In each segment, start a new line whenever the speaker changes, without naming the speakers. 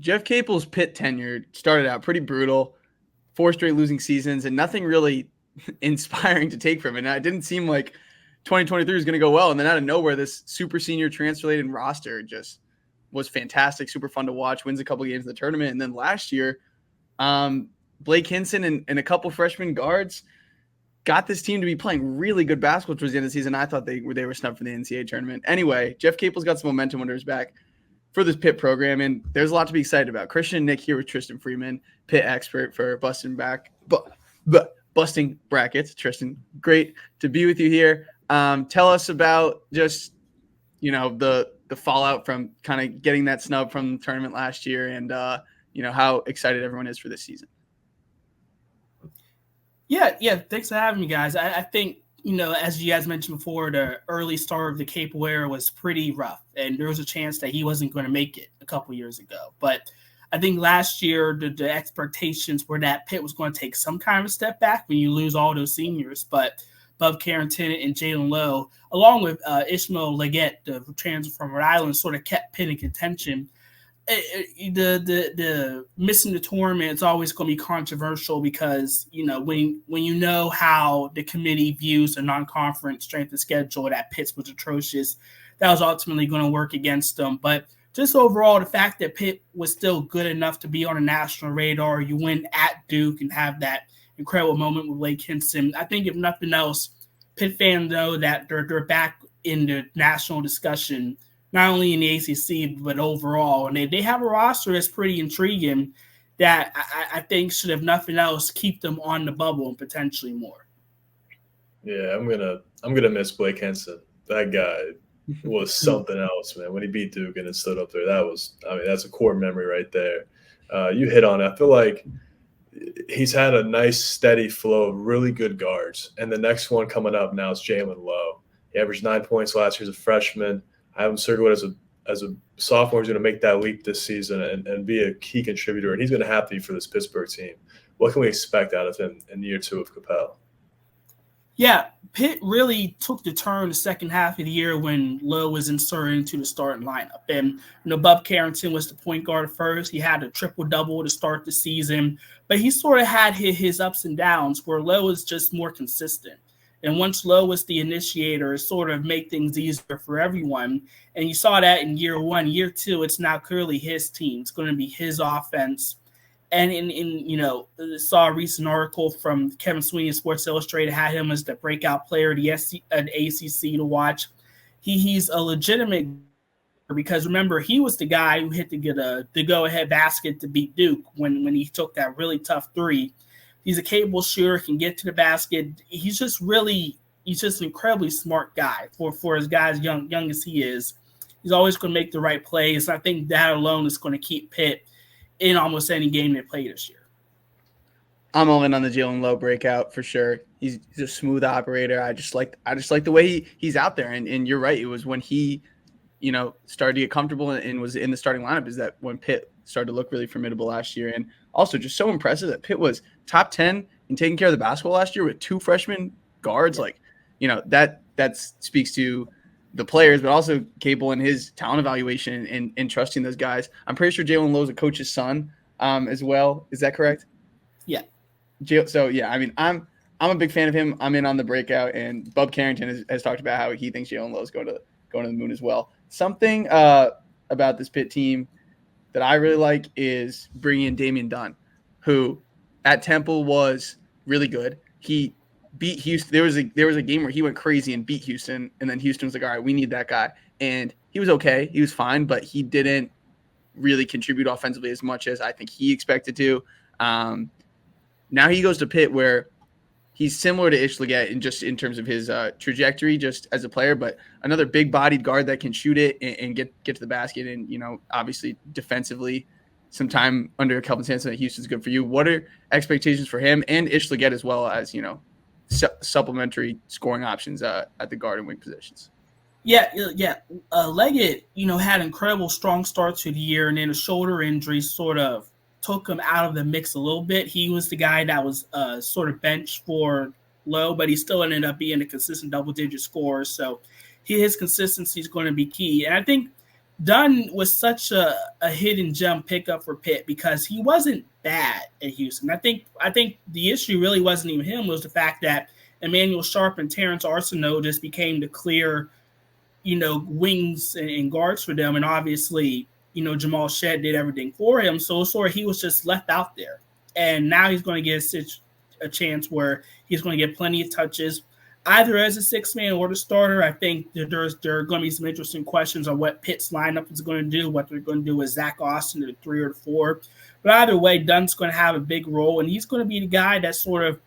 Jeff Capel's Pitt tenure started out pretty brutal, 4 straight losing seasons, and nothing really inspiring to take from it. Now, it didn't seem like 2023 was going to go well, and then out of nowhere, this super senior transfer-laden roster just was fantastic, super fun to watch, wins a couple games in the tournament, and then last year, Blake Hinson and a couple freshman guards got this team to be playing really good basketball towards the end of the season. I thought they were snubbed for the NCAA tournament. Anyway, Jeff Capel's got some momentum under his back for this Pitt program, and there's a lot to be excited about. Christian and Nick here with Tristan Freeman, Pitt expert for busting brackets. Tristan, great to be with you here. Tell us about just the fallout from kind of getting that snub from the tournament last year, and how excited everyone is for this season.
Yeah. Thanks for having me, guys. I think, as you guys mentioned before, the early start of the Capel era was pretty rough, and there was a chance that he wasn't going to make it a couple years ago. But I think last year, the expectations were that Pitt was going to take some kind of a step back when you lose all those seniors. But Bub Carrington and Jalen Lowe, along with Ishmael Leggett, the transfer from Rhode Island, sort of kept Pitt in contention. The missing the tournament is always going to be controversial because when you know how the committee views the non-conference strength of schedule, that Pitt was atrocious, that was ultimately going to work against them. But just overall, the fact that Pitt was still good enough to be on a national radar, you win at Duke and have that incredible moment with Blake Hinson. I think if nothing else, Pitt fans know that they're back in the national discussion, not only in the ACC, but overall. And they have a roster that's pretty intriguing that I think should, if nothing else, keep them on the bubble and potentially more.
Yeah, I'm gonna miss Blake Hinson. That guy was something else, man. When he beat Duke and it stood up there, that's a core memory right there. You hit on it. I feel like he's had a nice steady flow of really good guards. And the next one coming up now is Jalen Lowe. He averaged 9 points last year as a freshman. I have him circled as a sophomore. He's going to make that leap this season and be a key contributor, and he's going to have to be for this Pittsburgh team. What can we expect out of him in year 2 of Capel?
Yeah, Pitt really took the turn the second half of the year when Lowe was inserted into the starting lineup. And Bub Carrington was the point guard at first. He had a triple-double to start the season, but he sort of had his ups and downs where Lowe was just more consistent. And once Lowe was the initiator, it sort of made things easier for everyone. And you saw that in year 1. Year 2, it's now clearly his team. It's going to be his offense. And saw a recent article from Kevin Sweeney in Sports Illustrated, had him as the breakout player of the ACC to watch. He's a legitimate, because remember, he was the guy who hit the go-ahead basket to beat Duke when he took that really tough three. He's a capable shooter, can get to the basket. He's just an incredibly smart guy for as guys young as he is. He's always going to make the right plays. I think that alone is going to keep Pitt in almost any game they play this year.
I'm all in on the Jalen Lowe breakout for sure. He's a smooth operator. I just like the way he's out there. And you're right. It was when he, started to get comfortable and was in the starting lineup, is that when Pitt started to look really formidable last year. And also just so impressive that Pitt was top 10 in taking care of the basketball last year with 2 freshman guards. That speaks to the players, but also Capel and his talent evaluation and trusting those guys. I'm pretty sure Jalen Lowe's a coach's son as well. Is that correct?
Yeah.
So, yeah, I mean, I'm a big fan of him. I'm in on the breakout, and Bub Carrington has talked about how he thinks Jalen Lowe's going to the moon as well. Something about this Pitt team that I really like is bringing in Damian Dunn, who at Temple was really good. He beat Houston. There was a game where he went crazy and beat Houston, and then Houston was like, all right, we need that guy. And he was okay. He was fine, but he didn't really contribute offensively as much as I think he expected to. Now he goes to Pitt, where he's similar to Ish Leggett in terms of his trajectory just as a player, but another big-bodied guard that can shoot it and get to the basket. And, obviously defensively, some time under Kelvin Sampson at Houston's good for you. What are expectations for him and Ish Leggett as well as, supplementary scoring options at the guard and wing positions?
Yeah. Leggett, had an incredible strong start to the year, and then a shoulder injury sort of took him out of the mix a little bit. He was the guy that was sort of benched for Lowe, but he still ended up being a consistent double-digit scorer. So his consistency is going to be key. And I think Dunn was such a hidden gem pickup for Pitt because he wasn't bad at Houston. I think the issue really wasn't even him. It was the fact that Emmanuel Sharp and Terrence Arsenault just became the clear, wings and guards for them. And obviously, Jamal Shedd did everything for him. So sort of he was just left out there. And now he's going to get a chance where he's going to get plenty of touches, either as a six-man or the starter. I think that there are going to be some interesting questions on what Pitt's lineup is going to do, what they're going to do with Zach Austin, the 3 or the 4. But either way, Dunn's going to have a big role, and he's going to be the guy that's sort of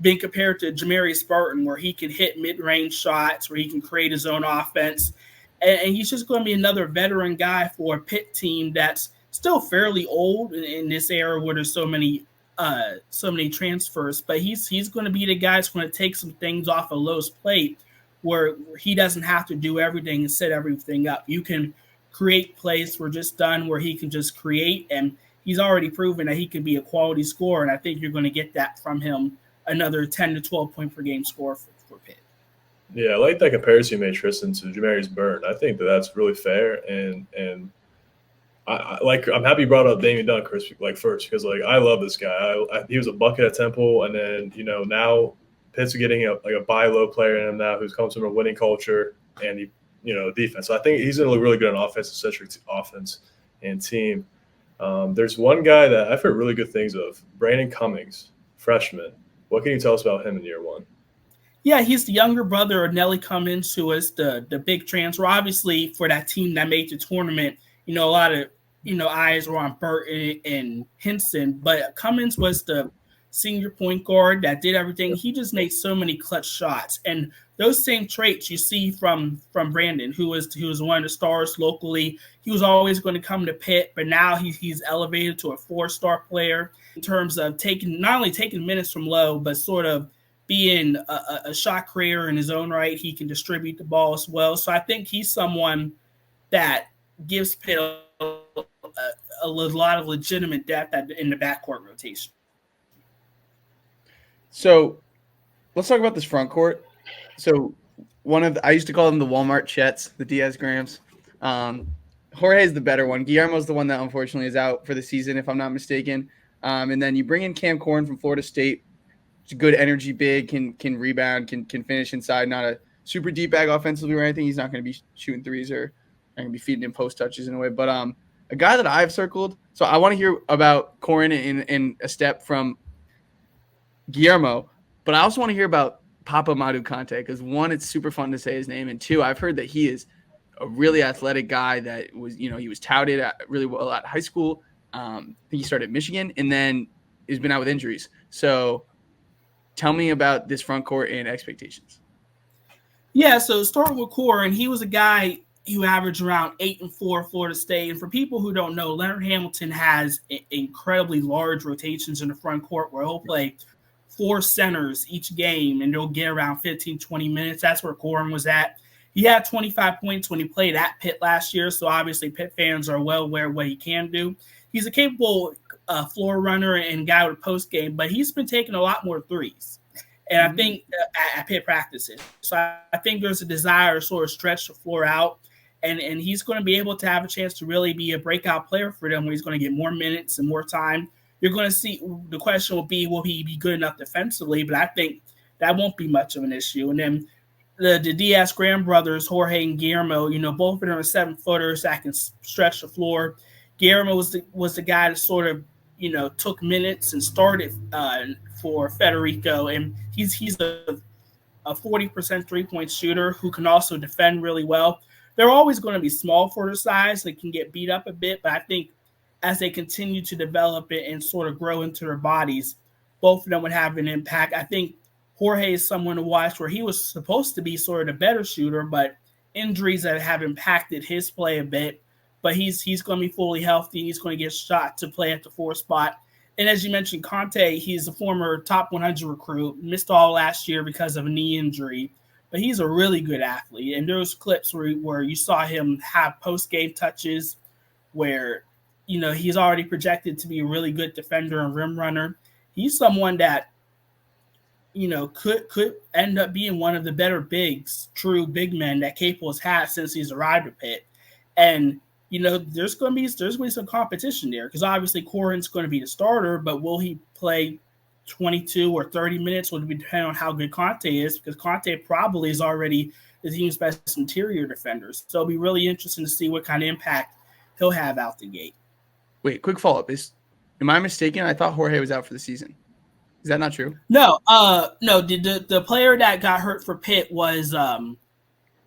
being compared to Jamarius Burton, where he can hit mid-range shots, where he can create his own offense. And he's just going to be another veteran guy for a Pitt team that's still fairly old in this era where there's so many transfers. But he's going to be the guy that's going to take some things off of Lowe's plate where he doesn't have to do everything and set everything up. You can create plays for just Dunn where he can just create, and he's already proven that he can be a quality scorer, and I think you're going to get that from him. Another 10 to 12 point per game score for Pitt.
Yeah, I like that comparison you made, Tristan, to Jamarius Burton. I think that's really fair, and I'm happy you brought up Damian Dunn, Chris, first, because I love this guy. He was a bucket at Temple, and then now Pitt's getting a buy low player in him now who's comes from a winning culture and defense. So I think he's going to look really good on offense and team. There's one guy that I've heard really good things of, Brandon Cummings, freshman. What can you tell us about him in year one?
Yeah, he's the younger brother of Nelly Cummings, who is the big transfer. Obviously, for that team that made the tournament, a lot of eyes were on Burton and Henson, but Cummings was the senior point guard that did everything. He just made so many clutch shots, and those same traits you see from Brandon, who was one of the stars locally. He was always going to come to Pitt, but now he's elevated to a 4-star player in terms of not only taking minutes from Lowe, but sort of being a shot creator in his own right. He can distribute the ball as well. So I think he's someone that gives Pitt a lot of legitimate depth in the backcourt rotation.
So let's talk about this front court. So I used to call them the Walmart Chets, the Diaz Grahams. Jorge's the better one. Guillermo's the one that unfortunately is out for the season, if I'm not mistaken. And then you bring in Cam Corn from Florida State. It's a good energy big, can rebound, can finish inside. Not a super deep bag offensively or anything. He's not going to be shooting threes or not going to be feeding him post touches in a way. But a guy that I've circled. So I want to hear about Corn in a step from Guillermo, but I also want to hear about Papa Madu Kante because one, it's super fun to say his name, and two, I've heard that he is a really athletic guy that was, he was touted really well at high school. I think he started at Michigan and then he's been out with injuries. So tell me about this front court and expectations.
Yeah, so starting with Corn, he was a guy who averaged around 8 and 4 Florida State. And for people who don't know, Leonard Hamilton has incredibly large rotations in the front court where he'll play 4 centers each game, and they'll get around 15, 20 minutes. That's where Corn was at. He had 25 points when he played at Pitt last year, so obviously Pitt fans are well aware of what he can do. He's a capable floor runner and guy with a post game, but he's been taking a lot more threes. And I think at Pitt practices. So I think there's a desire to sort of stretch the floor out, and he's going to be able to have a chance to really be a breakout player for them where he's going to get more minutes and more time. You're going to see the question will he be good enough defensively? But I think that won't be much of an issue. And then the Diaz Graham brothers, Jorge and Guillermo, both of them are 7-footers that can stretch the floor. Guillermo was the guy that sort of, took minutes and started for Federico. And he's a 40% 3-point shooter who can also defend really well. They're always going to be small for their size. They can get beat up a bit, but I think as they continue to develop it and sort of grow into their bodies, both of them would have an impact. I think Jorge is someone to watch where he was supposed to be sort of the better shooter, but injuries that have impacted his play a bit. But he's going to be fully healthy. He's going to get shot to play at the 4 spot. And as you mentioned, Conte, he's a former top 100 recruit, missed all last year because of a knee injury. But he's a really good athlete. And there's clips where you saw him have post-game touches where he's already projected to be a really good defender and rim runner. He's someone that, could end up being one of the better bigs, true big men that Capel has had since he's arrived at Pitt. And there's going to be some competition there because obviously Corin's going to be the starter, but will he play 22 or 30 minutes? Will depend on how good Conte is, because Conte probably is already the team's best interior defender. So it'll be really interesting to see what kind of impact he'll have out the gate.
Wait, quick follow-up. Am I mistaken? I thought Jorge was out for the season. Is that not true?
No. The player that got hurt for Pitt was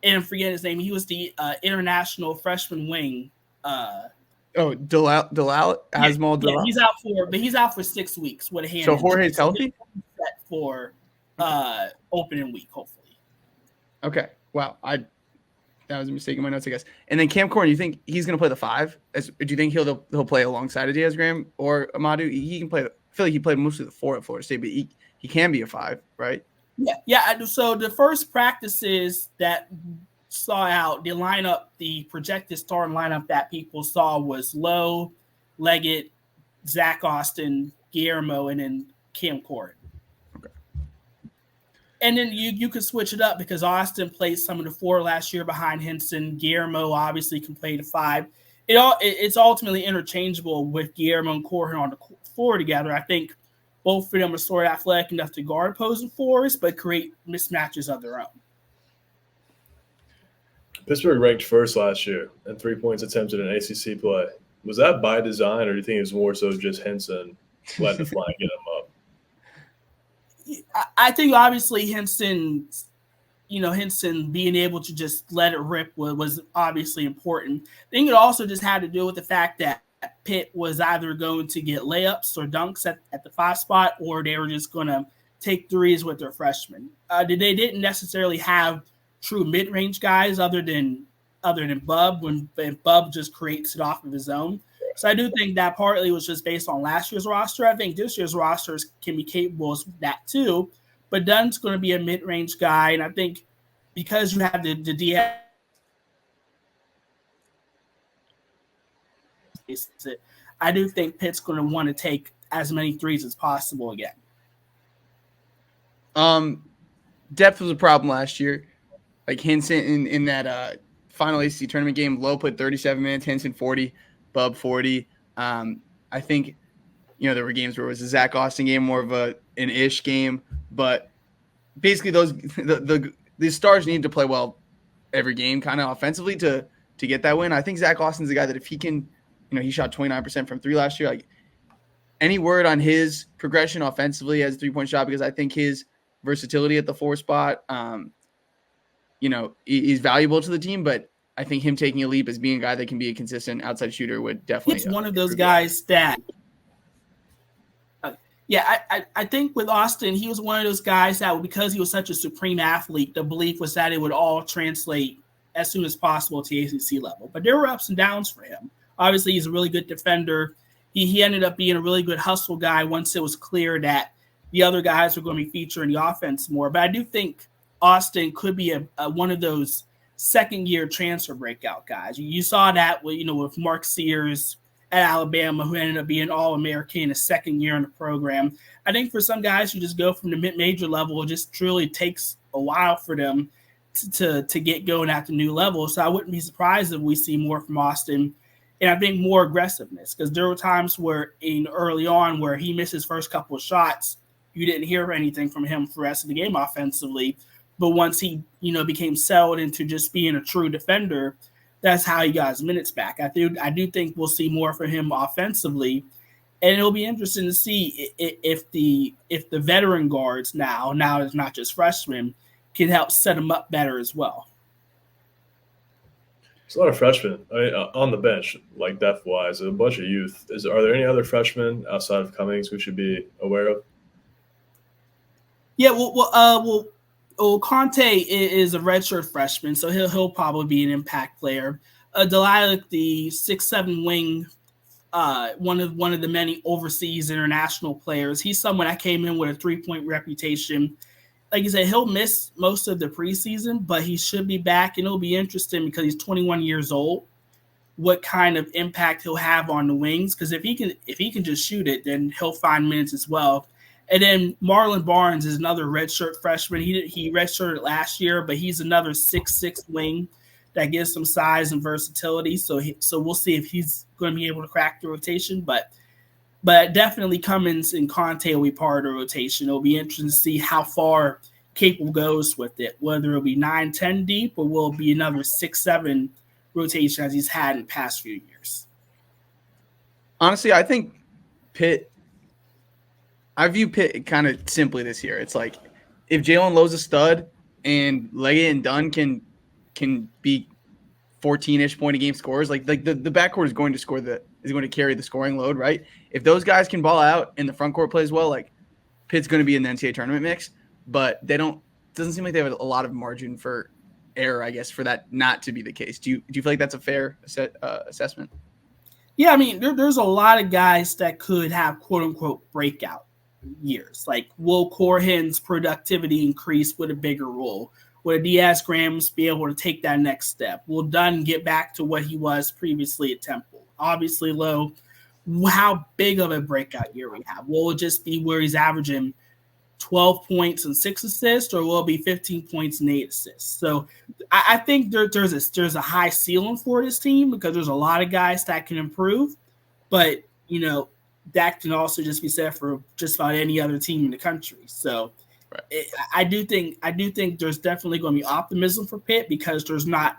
and I'm forgetting his name. He was the international freshman wing.
Asmal Dalal.
He's out for 6 weeks with a hand.
So Jorge's healthy?
Set for opening week, hopefully.
Okay. Wow. That was a mistake in my notes, I guess. And then Cam Corn, you think he's going to play the 5? Do you think he'll play alongside of Diaz Graham or Amadou? He can play. I feel like he played mostly the 4 at Florida State, but he can be a 5, right?
Yeah. So the first practices that saw out the lineup, the projected starting lineup that people saw was Lowe, Leggett, Zach Austin, Guillermo, and then Cam Corn.
Okay.
And then you could switch it up because Austin played some of the 4 last year behind Henson. Guillermo obviously can play the 5. It's ultimately interchangeable with Guillermo and Corn on the floor together. I think both of them are sort of athletic enough to guard opposing fours, but create mismatches of their own.
Pittsburgh ranked first last year in 3 points attempted in ACC play. Was that by design, or do you think it was more so just Henson letting the fly and get him up?
I think obviously Henson being able to just let it rip was obviously important. I think it also just had to do with the fact that Pitt was either going to get layups or dunks at the 5 spot, or they were just going to take threes with their freshmen. They didn't necessarily have true mid-range guys other than Bub, when Bub just creates it off of his own. So I do think that partly was just based on last year's roster. I think this year's rosters can be capable of that too, but Dunn's going to be a mid-range guy, and I think because you have the DF, I do think Pitt's going to want to take as many threes as possible again.
Depth was a problem last year. Like Henson in that final ACC tournament game, Lowe put 37 minutes, Henson 40, Bub 40. I think there were games where it was a Zach Austin game, more of an ish game, but basically the stars need to play well every game, kind of offensively to get that win. I think Zach Austin's the guy that if he can, he shot 29% from 3 last year. Like, any word on his progression offensively as a 3-point shot, because I think his versatility at the 4 spot, is valuable to the team, but I think him taking a leap as being a guy that can be a consistent outside shooter would definitely.
It's one of those guys that, I think with Austin, he was one of those guys that, because he was such a supreme athlete, the belief was that it would all translate as soon as possible to the ACC level. But there were ups and downs for him. Obviously, he's a really good defender. He ended up being a really good hustle guy once it was clear that the other guys were going to be featuring the offense more. But I do think Austin could be one of those second-year transfer breakout guys. You saw that with Mark Sears at Alabama, who ended up being All-American in his second year in the program. I think for some guys who just go from the mid-major level, it just truly takes a while for them to get going at the new level. So I wouldn't be surprised if we see more from Austin. And I think more aggressiveness, because there were times where early on where he missed his first couple of shots, you didn't hear anything from him for the rest of the game offensively. But once he, became settled into just being a true defender, that's how he got his minutes back. I do think we'll see more from him offensively, and it'll be interesting to see if the veteran guards now it's not just freshmen, can help set him up better as well.
There's a lot of freshmen on the bench, like depth-wise, a bunch of youth. Are there any other freshmen outside of Cummings we should be aware of?
Yeah, well, Conte is a redshirt freshman, so he'll probably be an impact player. Delilah, the 6'7" wing, one of the many overseas international players. He's someone that came in with a 3-point reputation. Like you said, he'll miss most of the preseason, but he should be back, and it'll be interesting because he's 21 years old, what kind of impact he'll have on the wings. Because if he can just shoot it, then he'll find minutes as well. And then Marlon Barnes is another redshirt freshman. He redshirted last year, but he's another 6'6" wing that gives some size and versatility. So we'll see if he's going to be able to crack the rotation. But definitely Cummins and Conte will be part of the rotation. It'll be interesting to see how far Capel goes with it, whether it'll be 9-10 deep or will it be another 6-7 rotation as he's had in the past few years.
Honestly, I think I view Pitt kind of simply this year. It's like if Jalen Lowe's a stud and Leggett and Dunn can be 14-ish point a game scores, like the backcourt is going to carry the scoring load, right? If those guys can ball out and the front court plays well, like Pitt's going to be in the NCAA tournament mix, but doesn't seem like they have a lot of margin for error, I guess, for that not to be the case. Do you feel like that's a fair assessment?
Yeah, I mean, there's a lot of guys that could have quote unquote breakout years. Like, will Corhin's productivity increase with a bigger role? Will Diaz Grams be able to take that next step? Will Dunn get back to what he was previously at Temple? Obviously, Lowe, how big of a breakout year we have? Will it just be where he's averaging 12 points and 6 assists, or will it be 15 points and 8 assists? So I think there's a high ceiling for this team because there's a lot of guys that can improve, but that can also just be said for just about any other team in the country. So right. I do think there's definitely going to be optimism for Pitt because there's not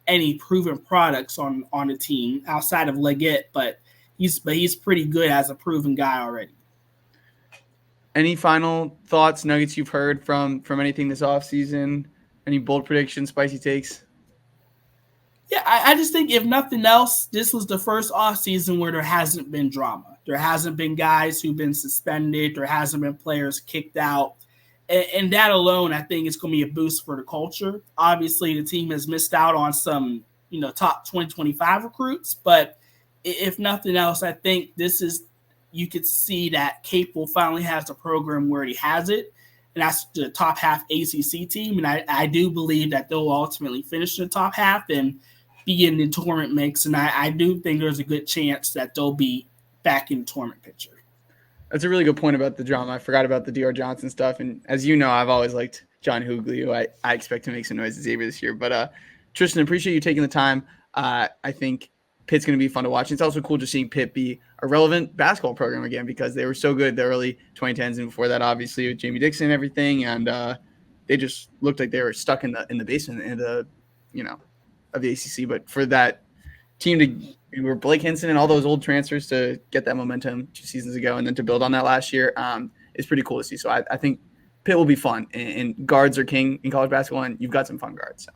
any proven products on the team outside of Leggett, but he's pretty good as a proven guy already.
Any final thoughts, nuggets you've heard from anything this offseason? Any bold predictions, spicy takes?
Yeah, I just think if nothing else, this was the first offseason where there hasn't been drama. There hasn't been guys who've been suspended. There hasn't been players kicked out. And that alone, I think, is going to be a boost for the culture. Obviously, the team has missed out on some, top 2025 recruits. But if nothing else, I think you could see that Capel finally has a program where he has it. And that's the top half ACC team. And I do believe that they'll ultimately finish in the top half and be in the tournament mix. And I do think there's a good chance that they'll be back in the tournament picture.
That's a really good point about the drama. I forgot about the DR Johnson stuff. And as you know, I've always liked John Hoogley, who I expect to make some noise at Xavier this year. But Tristan, appreciate you taking the time. I think Pitt's going to be fun to watch. It's also cool just seeing Pitt be a relevant basketball program again because they were so good the early 2010s and before that, obviously, with Jamie Dixon and everything. And they just looked like they were stuck in the basement of the ACC. But for that team where Blake Hinson and all those old transfers to get that momentum 2 seasons ago and then to build on that last year is pretty cool to see. So I think Pitt will be fun. And guards are king in college basketball, and you've got some fun guards. So.